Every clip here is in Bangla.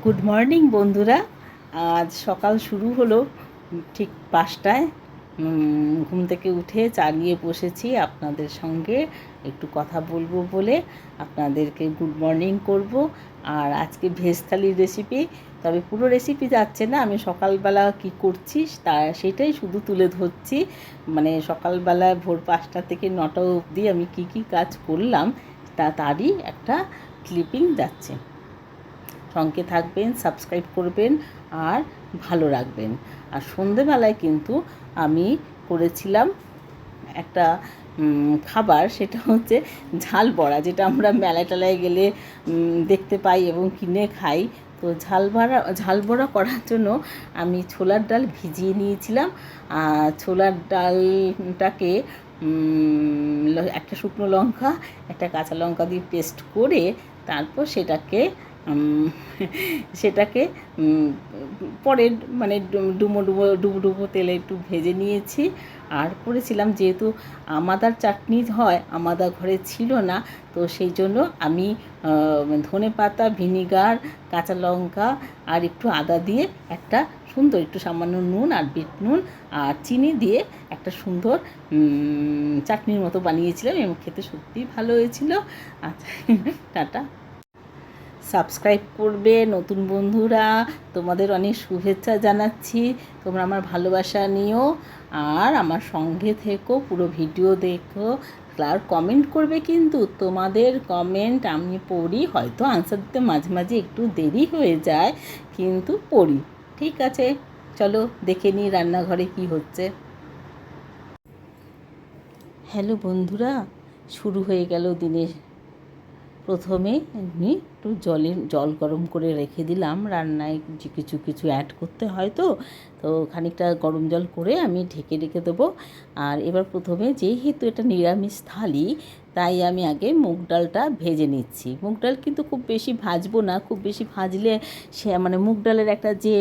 গুড মর্নিং বন্ধুরা। আজ সকাল শুরু হলো ঠিক 5টায়। ঘুম থেকে উঠে চা নিয়ে বসেছি আপনাদের সঙ্গে একটু কথা বলবো বলে, আপনাদেরকে গুড মর্নিং করব। আর আজকে ভেজ থালির রেসিপি, তবে পুরো রেসিপি যাচ্ছে না, আমি সকালবেলা কি করছি সেটাই শুধু তুলে ধরছি। মানে সকালবেলায় ভোর 5টা থেকে 9টা অবধি আমি কি কাজ করলাম তারই একটা ক্লিপিং যাচ্ছে। সঙ্গে থাকবেন, সাবস্ক্রাইব করবেন আর ভালো রাখবেন। আর সন্ধেবেলায় কিন্তু আমি করেছিলাম একটা খাবার, সেটা হচ্ছে ঝাল বড়া, যেটা আমরা মেলায় টেলায় গেলে দেখতে পাই এবং কিনে খাই। তো ঝাল বড়া করার জন্য আমি ছোলার ডাল ভিজিয়ে নিয়েছিলাম। ছোলার ডালটাকে একটা শুকনো লঙ্কা, একটা কাঁচা লঙ্কা দিয়ে পেস্ট করে তারপর সেটাকে পরে মানে ডুবো তেলে একটু ভেজে নিয়েছি। আর করেছিলাম, যেহেতু আমাদার চাটনি হয়, আমাদা ঘরে ছিল না, তো সেই জন্য আমি ধনেপাতা, ভিনিগার, কাঁচা লঙ্কা আর একটু আদা দিয়ে একটা সুন্দর, একটু সামান্য নুন আর বিট নুন আর চিনি দিয়ে একটা সুন্দর চাটনির মতো বানিয়েছিলাম এবং খেতে সত্যিই ভালো হয়েছিল। আচ্ছা, টাটা। সাবস্ক্রাইব করবে নতুন বন্ধুরা, তোমাদের অনেক শুভেচ্ছা জানাচ্ছি। তোমরা আমার ভালোবাসা নিও আর আমার সঙ্গে থেকো, পুরো ভিডিও দেখো আর কমেন্ট করবে। কিন্তু তোমাদের কমেন্ট আমি পড়ি, হয়তো আনসার দিতে মাঝে মাঝে একটু দেরি হয়ে যায়, কিন্তু পড়ি। ঠিক আছে, চলো দেখে নিই রান্নাঘরে কি হচ্ছে। হ্যালো বন্ধুরা, শুরু হয়ে গেল দিনের। প্রথমে আমি একটু জল গরম করে রেখে দিলাম, রান্নায় কিছু অ্যাড করতে হয়, তো খানিকটা গরম জল করে আমি ঢেকে রেখে দেবো। আর এবার প্রথমে, যেহেতু এটা নিরামিষ থালি, তাই আমি আগে মুগ ডালটা ভেজে নিচ্ছি। মুগ ডাল কিন্তু খুব বেশি ভাজবো না, খুব বেশি ভাজলে সে মানে মুগ ডালের একটা যে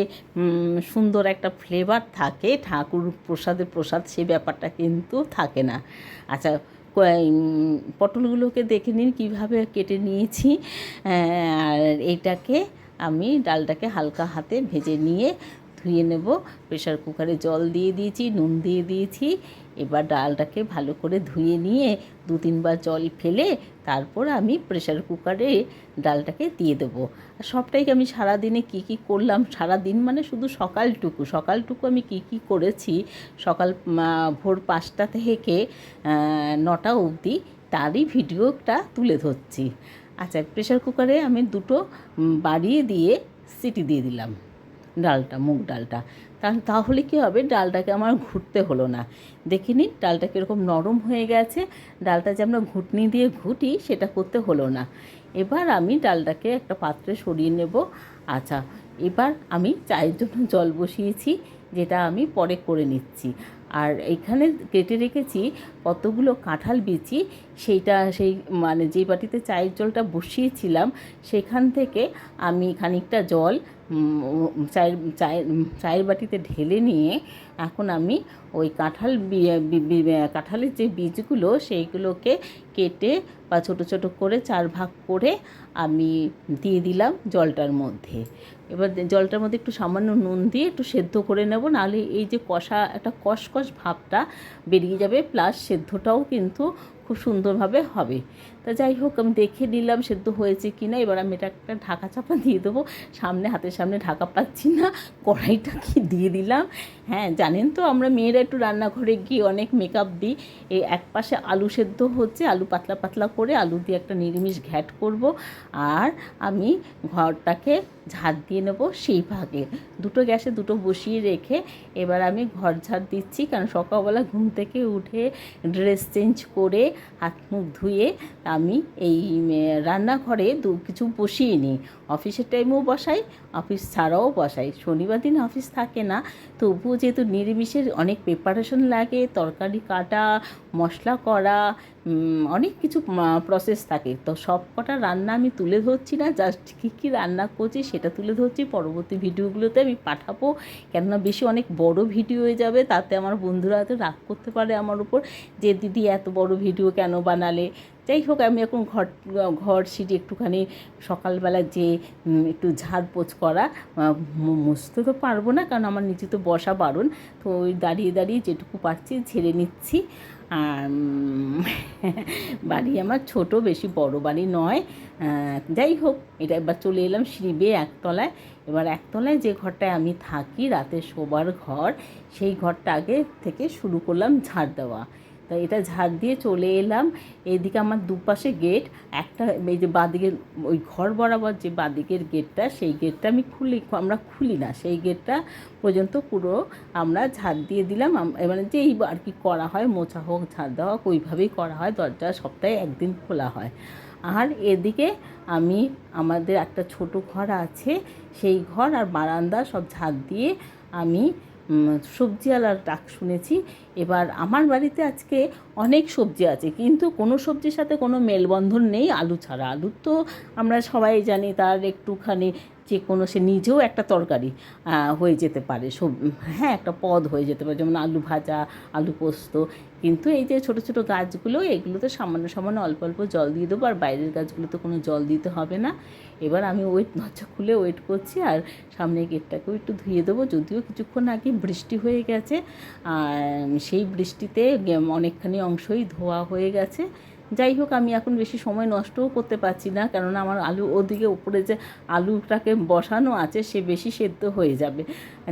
সুন্দর একটা ফ্লেভার থাকে, ঠাকুর প্রসাদ, সেই ব্যাপারটা কিন্তু থাকে না। আচ্ছা, পটলগুলোকে দেখে নিন কীভাবে কেটে নিয়েছি। আর এইটাকে আমি ডালটাকে হালকা হাতে ভেজে নিয়ে ধুয়ে নেব। প্রেশার কুকারে জল দিয়ে দিয়েছি, নুন দিয়ে দিয়েছি। এবার ডালটাকে ভালো করে ধুয়ে নিয়ে 2-3 বার জল ফেলে তারপর আমি প্রেশার কুকারে ডালটাকে দিয়ে দেবো। আর সবটাই আমি সারাদিনে কি করলাম, সারাদিন মানে শুধু সকালটুকু আমি কি করেছি, সকাল ভোর 5টা থেকে 9টা অবধি, তারই ভিডিওটা তুলে ধরছি। আচ্ছা, প্রেশার কুকারে আমি 2টো বাড়িয়ে দিয়ে সিটি দিয়ে দিলাম মুগ ডালটা। তাহলে কী হবে, ডালটাকে আমার ঘুটতে হলো না। দেখে নিন ডালটা কীরকম নরম হয়ে গেছে। ডালটা যে আমরা ঘুটনি দিয়ে ঘুটি, সেটা করতে হলো না। এবার আমি ডালটাকে একটা পাত্রে সরিয়ে নেব। আচ্ছা, এবার আমি চায়ের জন্য জল বসিয়েছি, যেটা আমি পরে করে নিচ্ছি। আর এইখানে কেটে রেখেছি কতগুলো কাঁঠাল বিচি, সেই মানে যেই বাটিতে চায়ের জলটা বসিয়েছিলাম, সেখান থেকে আমি খানিকটা জল চায়ের বাটিতে ঢেলে নিয়ে এখন আমি ওই কাঁঠালের যে বীজগুলো, সেইগুলোকে কেটে বা ছোটো করে 4 ভাগ করে আমি দিয়ে দিলাম জলটার মধ্যে। এবার জলটার মধ্যে একটু সামান্য নুন দিয়ে একটু সেদ্ধ করে নেব, নাহলে এই যে একটা কষকষ ভাবটা বেরিয়ে যাবে, প্লাস সেদ্ধটাও কিন্তু খুব সুন্দরভাবে হবে। তা যাই হোক, আমি দেখে নিলাম সেদ্ধ হয়েছে কি না। এবার আমি এটা একটা ঢাকা চাপা দিয়ে দেবো। হাতের সামনে ঢাকা পাচ্ছি না, কড়াইটা কি দিয়ে দিলাম। হ্যাঁ, জানেন তো আমরা মেয়েরা একটু রান্নাঘরে গিয়ে অনেক মেকআপ দিই। এই একপাশে আলু সেদ্ধ হচ্ছে, আলু পাতলা পাতলা করে আলু দিয়ে একটা নিরামিষ ঘ্যাট করব। আর আমি ঘরটাকে ঝাড় দিয়ে নেব সেই ভাগে। গ্যাসে 2টো বসিয়ে রেখে এবার আমি ঘর ঝাড় দিচ্ছি, কারণ সকালবেলা ঘুম থেকে উঠে ড্রেস চেঞ্জ করে হাত মুখ ধুয়ে আমি এই রান্নাঘরে কিছু বসিয়ে নিই। অফিসের টাইমেও বসাই, অফিস ছাড়াও বসাই। শনিবার দিন অফিস থাকে না, তবুও যেহেতু নিরামিষের অনেক প্রিপারেশন লাগে, তরকারি কাটা, মশলা করা, অনেক কিছু প্রসেস থাকে। তো সব কটা রান্না আমি তুলে ধরছি না, জাস্ট কী কী রান্না করছি সেটা তুলে ধরছি। পরবর্তী ভিডিওগুলোতে আমি পাঠাবো, কেননা বেশি অনেক বড় ভিডিও হয়ে যাবে, তাতে আমার বন্ধুরা হয়তো রাগ করতে পারে আমার উপর যে দিদি এত বড় ভিডিও কেন বানালে। যাই হোক, আমি এখন ঘর সিঁড়ি একটুখানি সকালবেলা যে একটু ঝাড়পোছ করা, মুছতে তো পারবো না কারণ আমার নিচে তো বসা বারণ, তো ওই দাঁড়িয়ে দাঁড়িয়ে যেটুকু পারছি ঝেড়ে নিচ্ছি। আর বাড়ি আমার ছোট, বেশি বড় বাড়ি নয়। যাই হোক, এটা এবার চলে এলাম সিঁড়ি বেয়ে একতলায়। এবার একতলায় যে ঘরটায় আমি থাকি, রাতে শোবার ঘর, সেই ঘরটা আগে থেকে শুরু করলাম ঝাড় দেওয়া। তাই এটা ঝাড় দিয়ে চলে এলাম। এইদিকে আমার দুপাশে গেট, একটা এই যে বাঁদিকের ওই ঘর বরাবর যে বাঁদিকের গেটটা, সেই গেটটা আমরা খুলি না, সেই গেটটা পর্যন্ত পুরো আমরা ঝাড় দিয়ে দিলাম। এবারে যেই আর কি করা হয়, মোছা হোক ঝাড় দেওয়া হোক, ওইভাবেই করা হয়। দরজা সপ্তাহে একদিন খোলা হয়। আর এদিকে আমি আমাদের একটা ছোট ঘর আছে, সেই ঘর আর বারান্দা সব ঝাড় দিয়ে আমি সবজিওয়ালার ডাক শুনেছি। এবার আমার বাড়িতে আজকে অনেক সবজি আছে, কিন্তু কোনো সবজির সাথে কোনো মেলবন্ধন নেই আলু ছাড়া। আলু তো আমরা সবাই জানি, তার একটুখানি যে কোনো সে নিজেও একটা তরকারি হয়ে যেতে পারে, হ্যাঁ একটা পদ হয়ে যেতে পারে, যেমন আলু ভাজা, আলু পোস্ত। কিন্তু এই যে ছোটো ছোটো গাছগুলো, এগুলোতে সামান্য সামান্য অল্প অল্প জল দিয়ে দেবো, আর বাইরের গাছগুলোতে কোনো জল দিতে হবে না। এবার আমি দরজা খুলে ওয়েট করছি, আর সামনে গেটটাকেও একটু ধুয়ে দেবো। যদিও কিছুক্ষণ আগে বৃষ্টি হয়ে গেছে, আর সেই বৃষ্টিতে অনেকখানি অংশই ধোয়া হয়ে গেছে। যাই হোক, আমি এখন বেশি সময় নষ্টও করতে পারছি না, কেননা আমার আলু ওদিকে উপরে যে আলুটাকে বসানো আছে সে বেশি সেদ্ধ হয়ে যাবে।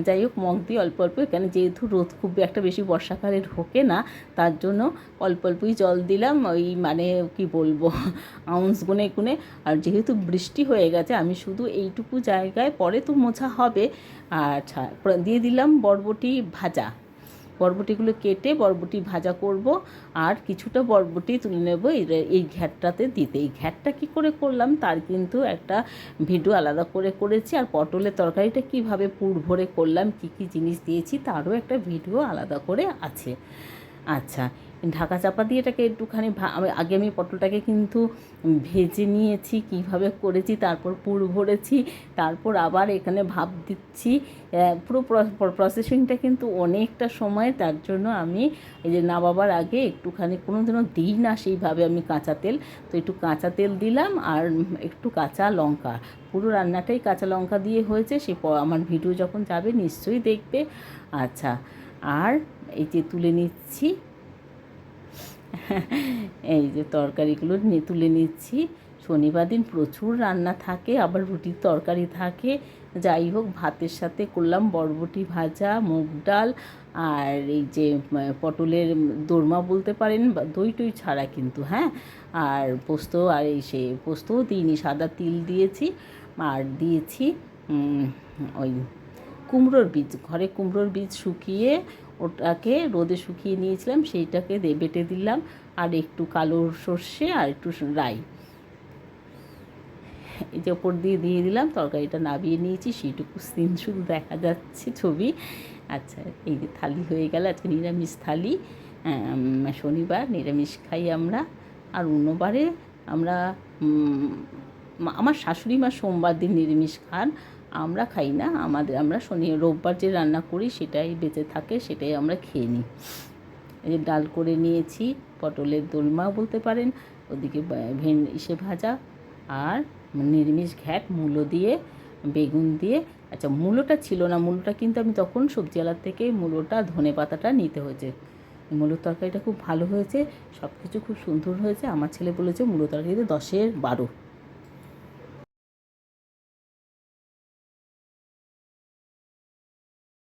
যাই হোক, মগ দিয়ে অল্প অল্প, এখানে যেহেতু রোদ খুব একটা বেশি বর্ষাকালে ঢোকে না, তার জন্য অল্প অল্পই জল দিলাম, ওই মানে কি বলবো, আউন্স গুনে গুনে। আর যেহেতু বৃষ্টি হয়ে গেছে, আমি শুধু এইটুকু জায়গায়, পরে তো মোছা হবে। আচ্ছা, দিয়ে দিলাম বরবটি ভাজা। বরবটিগুলো কেটে বরবটি ভাজা করব, আর কিছুটা বরবটি তুলে নেব এই ঘ্যাটটাতে দিতে। এই ঘ্যাটটা কী করে করলাম তার কিন্তু একটা ভিডিও আলাদা করে করেছি, আর পটলের তরকারিটা কিভাবে পুর ভরে করলাম, কী কী জিনিস দিয়েছি তারও একটা ভিডিও আলাদা করে আছে। আচ্ছা, ঢাকা চাপা দিয়ে এটাকে একটুখানি আগে আমি পটলটাকে কিন্তু ভেজে নিয়েছি, কিভাবে করেছি, তারপর পুর ভরেছি, তারপর আবার এখানে ভাপ দিচ্ছি। পুরো প্রসেসিংটা কিন্তু অনেকটা সময়। তার জন্য আমি এই যে নামাবার আগে একটুখানি, কোনো দিনও দিই না সেইভাবে আমি কাঁচা তেল, তো একটু কাঁচা তেল দিলাম আর একটু কাঁচা লঙ্কা। পুরো রান্নাটাই কাঁচা লঙ্কা দিয়ে হয়েছে। আমার ভিডিও যখন যাবে নিশ্চয়ই দেখবে। আচ্ছা, আর এই যে তুলে নিচ্ছি, এই যে তরকারিগুলো তুলে নিচ্ছি। শনিবার দিন প্রচুর রান্না থাকে, আবার রুটির তরকারি থাকে। যাই হোক, ভাতের সাথে করলাম বরবটি ভাজা, মুগ ডাল, আর এই যে পটলের দোরমা বলতে পারেন, দই টই ছাড়া কিন্তু, হ্যাঁ। আর পোস্ত, আর এই সে পোস্তও দিইনি, সাদা তিল দিয়েছি। আর দিয়েছি ওই কুমড়োর বীজ, ঘরে কুমড়োর বীজ শুকিয়ে ওটাকে রোদে শুকিয়ে নিয়েছিলাম, সেইটাকে বেটে দিলাম। আর একটু কালো সর্ষে আর একটু রাই, এই যে ওপর দিয়ে দিয়ে দিলাম। তরকারিটা নামিয়ে নিয়েছি, সেইটুকু সিন শুধু দেখা যাচ্ছে ছবি। আচ্ছা, এই যে থালি হয়ে গেল। আজকে নিরামিষ থালি, শনিবার নিরামিষ খাই আমরা। আর অন্যবারে আমরা, আমার শাশুড়ি মা সোমবার দিন নিরামিষ খান, আমরা খাই না। আমরা রোববার যে রান্না করি সেটাই বেঁচে থাকে, সেটাই আমরা খেয়ে নিই। এই যে ডাল করে নিয়েছি, পটলের দোলমা বলতে পারেন, ওদিকে ইসে ভাজা, আর নিরামিষ ঘ্যাট মূলো দিয়ে, বেগুন দিয়ে। আচ্ছা, মূলোটা ছিল না, মূলোটা কিন্তু আমি তখন সবজিওয়ালার থেকে মূলোটা, ধনে পাতাটা নিতে হয়েছে। মূলোর তরকারিটা খুব ভালো হয়েছে, সব কিছু খুব সুন্দর হয়েছে। আমার ছেলে বলেছে মূলো তরকারিতে 10-এর 12।